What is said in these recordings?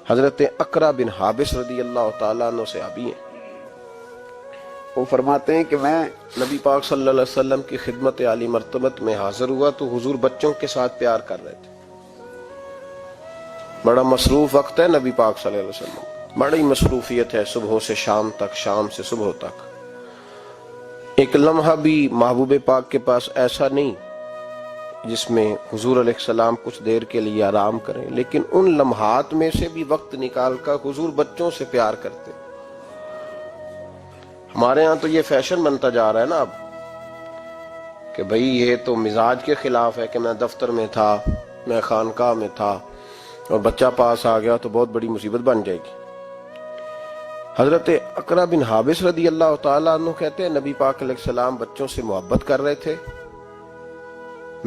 حضرت اقرا بن حابس رضی اللہ تعالیٰ عنہ سے ابھی ہیں، وہ فرماتے ہیں کہ میں نبی پاک صلی اللہ علیہ وسلم کی خدمت عالی مرتبت میں حاضر ہوا تو حضور بچوں کے ساتھ پیار کر رہے تھے۔ بڑا مصروف وقت ہے نبی پاک صلی اللہ علیہ وسلم، بڑی مصروفیت ہے، صبح سے شام تک، شام سے صبح تک۔ ایک لمحہ بھی محبوب پاک کے پاس ایسا نہیں جس میں حضور علیہ السلام کچھ دیر کے لیے آرام کریں، لیکن ان لمحات میں سے بھی وقت نکال کر حضور بچوں سے پیار کرتے۔ ہمارے ہاں تو یہ فیشن بنتا جا رہا ہے نا اب کہ بھئی یہ تو مزاج کے خلاف ہے کہ میں دفتر میں تھا، میں خانقاہ میں تھا اور بچہ پاس آ گیا تو بہت بڑی مصیبت بن جائے گی۔ حضرت اقرا بن حابس رضی اللہ تعالیٰ عنہ کہتے ہیں نبی پاک علیہ السلام بچوں سے محبت کر رہے تھے،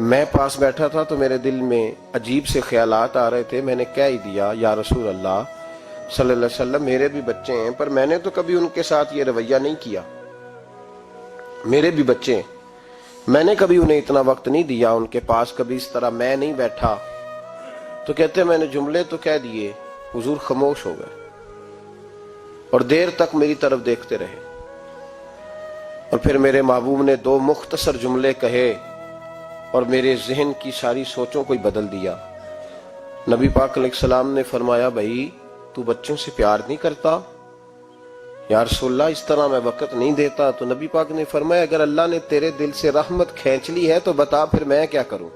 میں پاس بیٹھا تھا تو میرے دل میں عجیب سے خیالات آ رہے تھے۔ میں نے کہہ ہی دیا یا رسول اللہ صلی اللہ علیہ وسلم میرے بھی بچے ہیں، پر میں نے تو کبھی ان کے ساتھ یہ رویہ نہیں کیا، میرے بھی بچے ہیں، میں نے کبھی انہیں اتنا وقت نہیں دیا، ان کے پاس کبھی اس طرح میں نہیں بیٹھا۔ تو کہتے ہیں میں نے جملے تو کہہ دیے، حضور خاموش ہو گئے اور دیر تک میری طرف دیکھتے رہے، اور پھر میرے محبوب نے دو مختصر جملے کہے اور میرے ذہن کی ساری سوچوں کو ہی بدل دیا۔ نبی پاک علیہ السلام نے فرمایا بھائی تو بچوں سے پیار نہیں کرتا؟ یا رسول اللہ اس طرح میں وقت نہیں دیتا۔ تو نبی پاک نے فرمایا اگر اللہ نے تیرے دل سے رحمت کھینچ لی ہے تو بتا پھر میں کیا کروں؟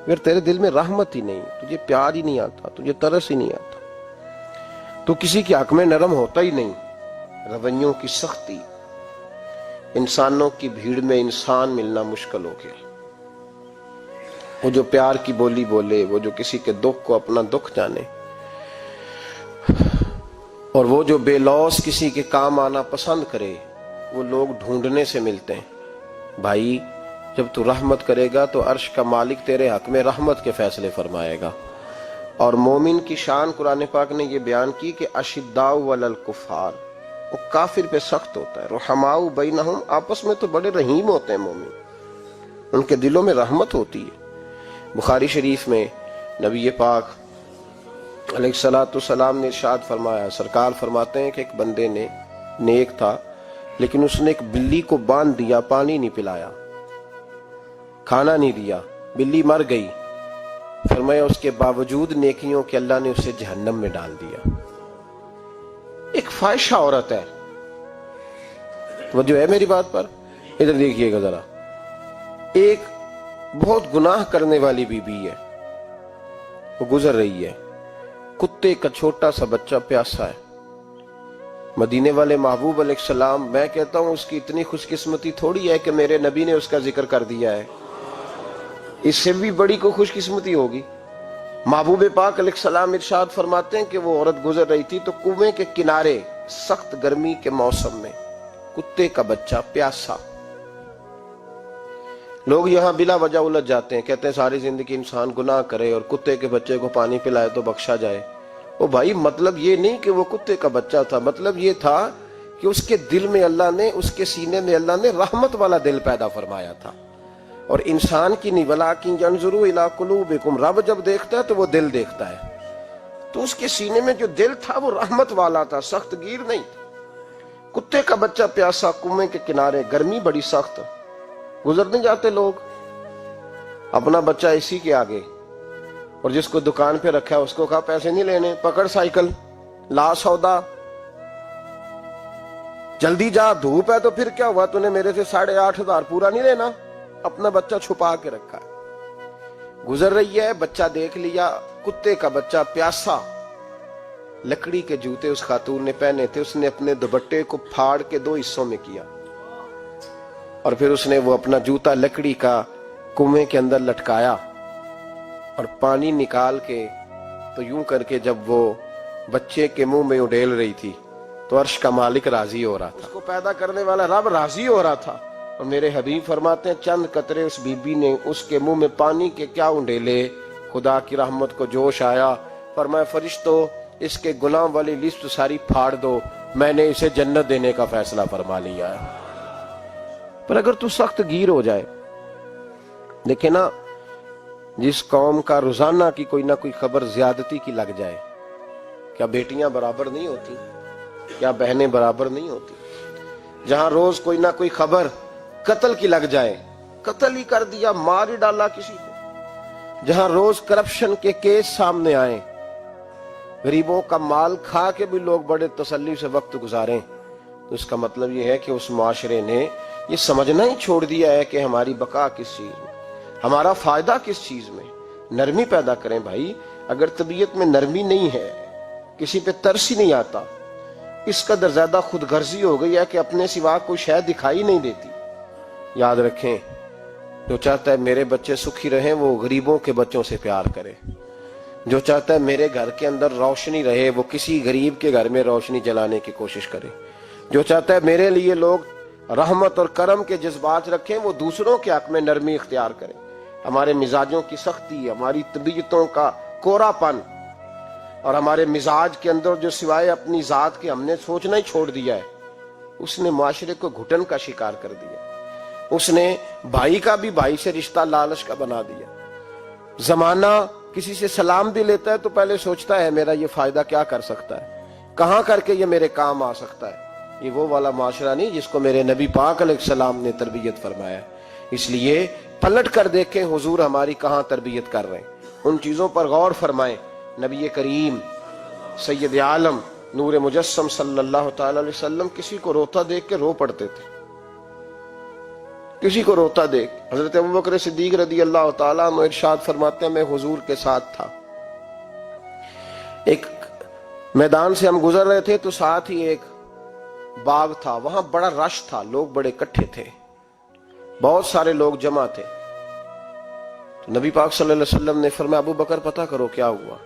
اگر تیرے دل میں رحمت ہی نہیں، تجھے پیار ہی نہیں آتا، تجھے ترس ہی نہیں آتا، تو کسی کے حق میں نرم ہوتا ہی نہیں۔ رویوں کی سختی، انسانوں کی بھیڑ میں انسان ملنا مشکل ہو گیا۔ وہ جو پیار کی بولی بولے، وہ جو کسی کے دکھ کو اپنا دکھ جانے، اور وہ جو بے لوث کسی کے کام آنا پسند کرے، وہ لوگ ڈھونڈنے سے ملتے ہیں۔ بھائی جب تو رحمت کرے گا تو عرش کا مالک تیرے حق میں رحمت کے فیصلے فرمائے گا۔ اور مومن کی شان قرآن پاک نے یہ بیان کی کہ اشداء علی الکفار، وہ کافر پہ سخت ہوتا ہے، رحماء بینہم، آپس میں تو بڑے رحیم ہوتے ہیں مومن، ان کے دلوں میں رحمت ہوتی ہے۔ بخاری شریف میں نبی پاک علیہ الصلوۃ والسلام نے ارشاد فرمایا، سرکار فرماتے ہیں کہ ایک بندے نے نیک تھا لیکن اس نے ایک بلی کو باندھ دیا، پانی نہیں پلایا، کھانا نہیں دیا، بلی مر گئی، فرمایا اس کے باوجود نیکیوں کے اللہ نے اسے جہنم میں ڈال دیا۔ ایک فاحشہ عورت ہے، وہ جو ہے میری بات پر ادھر دیکھیے گا ذرا، ایک بہت گناہ کرنے والی بی بی ہے، وہ گزر رہی ہے، کتے کا چھوٹا سا بچہ پیاسا ہے۔ مدینے والے محبوب علیہ السلام، میں کہتا ہوں اس کی اتنی خوش قسمتی تھوڑی ہے کہ میرے نبی نے اس کا ذکر کر دیا ہے، اس سے بھی بڑی کوئی خوش قسمتی ہوگی۔ محبوب پاک علیہ السلام ارشاد فرماتے ہیں کہ وہ عورت گزر رہی تھی تو کنویں کے کنارے سخت گرمی کے موسم میں کتے کا بچہ پیاسا۔ لوگ یہاں بلا وجہ الجھ جاتے ہیں، کہتے ہیں ساری زندگی انسان گناہ کرے اور کتے کے بچے کو پانی پلائے تو بخشا جائے۔ او بھائی مطلب یہ نہیں کہ وہ کتے کا بچہ تھا، مطلب یہ تھا کہ اس کے دل میں اللہ نے، اس کے سینے میں اللہ نے رحمت والا دل پیدا فرمایا تھا۔ اور انسان کی نہیں، وَلَٰكِن يَنظُرُ إِلَىٰ قُلُوبِكُمْ، رب جب دیکھتا ہے تو وہ دل دیکھتا ہے، تو اس کے سینے میں جو دل تھا وہ رحمت والا تھا، سخت گیر نہیں تھا۔ کتے کا بچہ پیاسا، کنویں کے کنارے، گرمی بڑی سخت، گزر نہیں جاتے لوگ، اپنا بچہ اسی کے آگے، اور جس کو دکان پہ رکھا ہے اس کو کہا پیسے نہیں لینے، پکڑ سائیکل، لا سودا، جلدی جا، دھوپ ہے تو پھر کیا ہوا، تو نے میرے سے 8,500 پورا نہیں لینا، اپنا بچہ چھپا کے رکھا ہے۔ گزر رہی ہے، بچہ دیکھ لیا، کتے کا بچہ پیاسا، لکڑی کے جوتے اس خاتون نے پہنے تھے، اس نے اپنے دوپٹے کو پھاڑ کے 2 حصوں میں کیا، اور پھر اس نے وہ اپنا جوتا لکڑی کا کنویں کے اندر لٹکایا، اور پانی نکال کے تو یوں کر کے جب وہ بچے کے منہ میں اڈیل رہی تھی تو عرش کا مالک راضی ہو رہا تھا، اس کو پیدا کرنے والا رب راضی ہو رہا تھا۔ اور میرے حبیب فرماتے ہیں چند قطرے اس بی بی نے اس کے منہ میں پانی کے کیا اڈیلے، خدا کی رحمت کو جوش آیا، فرمایا فرشتو اس کے گناہ والی لسٹ ساری پھاڑ دو، میں نے اسے جنت دینے کا فیصلہ فرما لیا ہے۔ پر اگر تو سخت گیر ہو جائے، دیکھیں نا، جس قوم کا روزانہ کی کوئی نہ کوئی خبر زیادتی کی لگ جائے، کیا بیٹیاں برابر نہیں ہوتی؟ کیا بہنیں برابر نہیں ہوتی؟ جہاں روز کوئی نہ کوئی خبر قتل کی لگ جائے، قتل ہی کر دیا، مار ہی ڈالا کسی کو، جہاں روز کرپشن کے کیس سامنے آئیں، غریبوں کا مال کھا کے بھی لوگ بڑے تسلی سے وقت گزاریں، تو اس کا مطلب یہ ہے کہ اس معاشرے نے یہ سمجھنا ہی چھوڑ دیا ہے کہ ہماری بقا کس چیز میں، ہمارا فائدہ کس چیز میں۔ نرمی پیدا کریں بھائی، اگر طبیعت میں نرمی نہیں ہے، کسی پہ ترس ہی نہیں آتا، اس قدر زیادہ خود غرضی ہو گئی ہے کہ اپنے سوا کوئی شے دکھائی نہیں دیتی۔ یاد رکھیں، جو چاہتا ہے میرے بچے سکھی رہیں وہ غریبوں کے بچوں سے پیار کرے، جو چاہتا ہے میرے گھر کے اندر روشنی رہے وہ کسی غریب کے گھر میں روشنی جلانے کی کوشش کرے، جو چاہتا ہے میرے لیے لوگ رحمت اور کرم کے جذبات رکھیں وہ دوسروں کے حق میں نرمی اختیار کریں۔ ہمارے مزاجوں کی سختی، ہماری طبیعتوں کا کورا پن اور ہمارے مزاج کے اندر جو سوائے اپنی ذات کے ہم نے سوچنا ہی چھوڑ دیا ہے، اس نے معاشرے کو گھٹن کا شکار کر دیا، اس نے بھائی کا بھی بھائی سے رشتہ لالچ کا بنا دیا۔ زمانہ کسی سے سلام بھی لیتا ہے تو پہلے سوچتا ہے میرا یہ فائدہ کیا کر سکتا ہے، کہاں کر کے یہ میرے کام آ سکتا ہے۔ یہ وہ والا معاشرہ نہیں جس کو میرے نبی پاک علیہ السلام نے تربیت فرمایا ہے۔ اس لیے پلٹ کر دیکھیں حضور ہماری کہاں تربیت کر رہے ہیں، ان چیزوں پر غور فرمائیں۔ نبی کریم سید عالم نور مجسم صلی اللہ تعالی علیہ وسلم کسی کو روتا دیکھ کے رو پڑتے تھے، کسی کو روتا دیکھ۔ حضرت ابوبکر صدیق رضی اللہ تعالیٰ عنہ ارشاد فرماتے ہیں میں حضور کے ساتھ تھا، ایک میدان سے ہم گزر رہے تھے تو ساتھ ہی ایک باغ تھا، وہاں بڑا رش تھا، لوگ بڑے اکٹھے تھے، بہت سارے لوگ جمع تھے۔ تو نبی پاک صلی اللہ علیہ وسلم نے فرمایا ابو بکر پتہ کرو کیا ہوا۔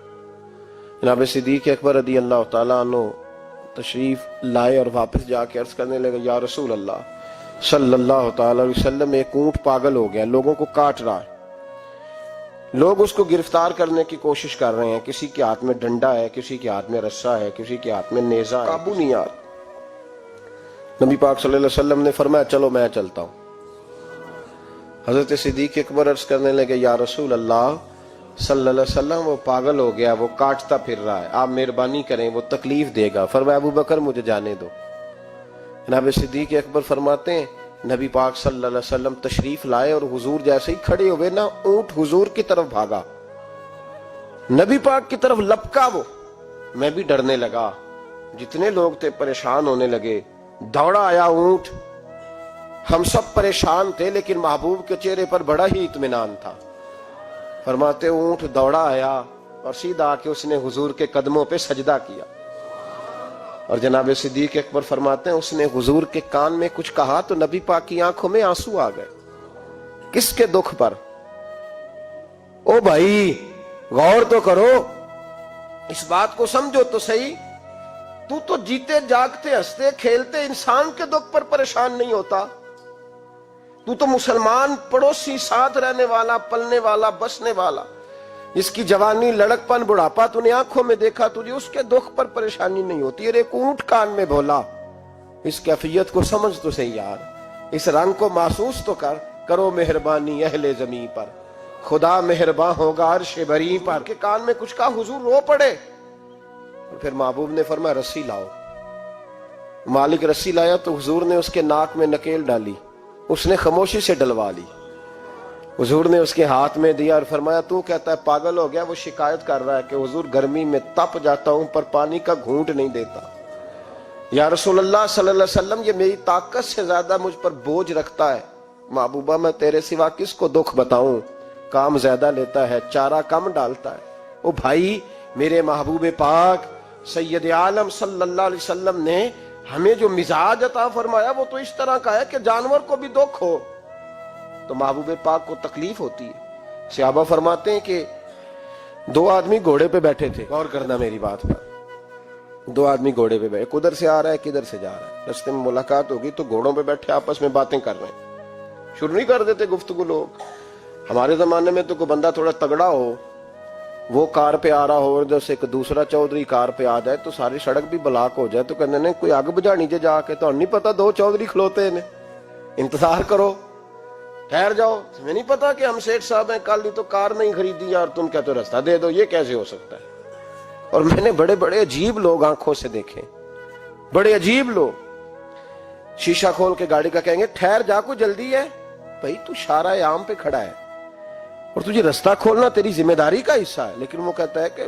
جناب صدیق اکبر رضی اللہ تعالیٰ عنہ تشریف لائے اور واپس جا کے عرض کرنے لگے یا رسول اللہ صلی اللہ تعالی علیہ وسلم ایک اونٹ پاگل ہو گیا، لوگوں کو کاٹ رہا ہے، لوگ اس کو گرفتار کرنے کی کوشش کر رہے ہیں، کسی کے ہاتھ میں ڈنڈا ہے، کسی کے ہاتھ میں رسا ہے، کسی کے ہاتھ میں نیزہ ہے، قابو نہیں آ رہا۔ نبی پاک صلی اللہ علیہ وسلم نے فرمایا چلو میں چلتا ہوں۔ حضرت صدیق اکبر عرض کرنے لگے یا رسول اللہ صلی اللہ علیہ وسلم وہ پاگل ہو گیا، وہ کاٹتا پھر رہا ہے، آپ مہربانی کریں، وہ تکلیف دے گا۔ فرمایا ابو بکر مجھے جانے دو۔ جناب صدیق اکبر فرماتے ہیں نبی پاک صلی اللہ علیہ وسلم تشریف لائے اور حضور جیسے ہی کھڑے ہوئے نا اونٹ حضور کی طرف بھاگا، نبی پاک کی طرف لپکا، وہ میں بھی ڈرنے لگا، جتنے لوگ تھے پریشان ہونے لگے، دوڑا آیا اونٹ، ہم سب پریشان تھے لیکن محبوب کے چہرے پر بڑا ہی اطمینان تھا۔ فرماتے اونٹ دوڑا آیا اور سیدھا آ کے اس نے حضور کے قدموں پہ سجدہ کیا، اور جناب صدیق اکبر فرماتے ہیں اس نے حضور کے کان میں کچھ کہا تو نبی پاک کی آنکھوں میں آنسو آ گئے۔ کس کے دکھ پر؟ او بھائی غور تو کرو، اس بات کو سمجھو تو صحیح، تو جیتے جاگتے ہنستے کھیلتے انسان کے دکھ پر پریشان نہیں ہوتا، تو مسلمان پڑوسی ساتھ رہنے والا، پلنے والا، بسنے والا، جس کی جوانی لڑک پن بڑھاپا تو نے آنکھوں میں دیکھا، تجھے اس کے دکھ پر پریشانی نہیں ہوتی۔ اور ایک اونٹ کان میں بولا، اس کیفیت کو سمجھ تو صحیح یار، اس رنگ کو محسوس تو کرو مہربانی اہل زمین پر، خدا مہرباں ہوگا عرش بری پر۔ کے کان میں کچھ کہا، حضور رو پڑے، اور پھر محبوب نے فرمایا رسی لاؤ۔ مالک رسی لایا تو حضور نے اس کے ناک میں نکیل ڈالی، اس نے خاموشی سے ڈلوا لی، حضور نے اس کے ہاتھ میں دیا اور فرمایا تو کہتا ہے پاگل ہو گیا، وہ شکایت کر رہا ہے کہ حضور گرمی میں تپ جاتا ہوں پر پانی کا گھونٹ نہیں دیتا۔ یا رسول اللہ صلی اللہ علیہ وسلم یہ میری طاقت سے زیادہ مجھ پر بوجھ رکھتا ہے، محبوبہ میں تیرے سوا کس کو دکھ بتاؤں، کام زیادہ لیتا ہے چارہ کم ڈالتا ہے۔ او بھائی میرے محبوب پاک سید عالم صلی اللہ علیہ وسلم نے ہمیں جو مزاج عطا فرمایا وہ تو اس طرح کا ہے کہ جانور کو بھی دکھ ہو تو محبوب پاک کو تکلیف ہوتی ہے۔ صحابہ فرماتے ہیں کہ دو آدمی گھوڑے پہ بیٹھے تھے، غور کرنا میری بات پر، دو آدمی گھوڑے پہ بیٹھے، کدھر سے آ رہا ہے کدھر سے جا رہا ہے، رستے میں ملاقات ہوگی تو گھوڑوں پہ بیٹھے آپس میں باتیں کر رہے ہیں، شروع نہیں کر دیتے گفتگو لوگ۔ ہمارے زمانے میں تو کوئی بندہ تھوڑا تگڑا ہو، وہ کار پہ آ رہا ہو اور جیسے ایک دوسرا چودھری کار پہ آ جائے تو ساری سڑک بھی بلاک ہو جائے تو کہنے کوئی آگ بجھانی جا کے، تو نہیں پتا دو چودھری کھلوتے ہیں، انتظار کرو ٹھہر جاؤ، تمہیں نہیں پتا کہ ہم سیٹھ صاحب ہیں، کل ہی تو کار نہیں خریدی یار، تم کہتے ہو رستہ دے دو، یہ کیسے ہو سکتا ہے؟ اور میں نے بڑے بڑے عجیب لوگ آنکھوں سے دیکھے, بڑے عجیب لوگ. شیشہ کھول کے گاڑی کا کہیں گے ٹھہر جا, کو جلدی ہے؟ بھائی تو شارع عام پہ کھڑا ہے اور تجھے رستہ کھولنا تیری ذمہ داری کا حصہ ہے. لیکن وہ کہتا ہے کہ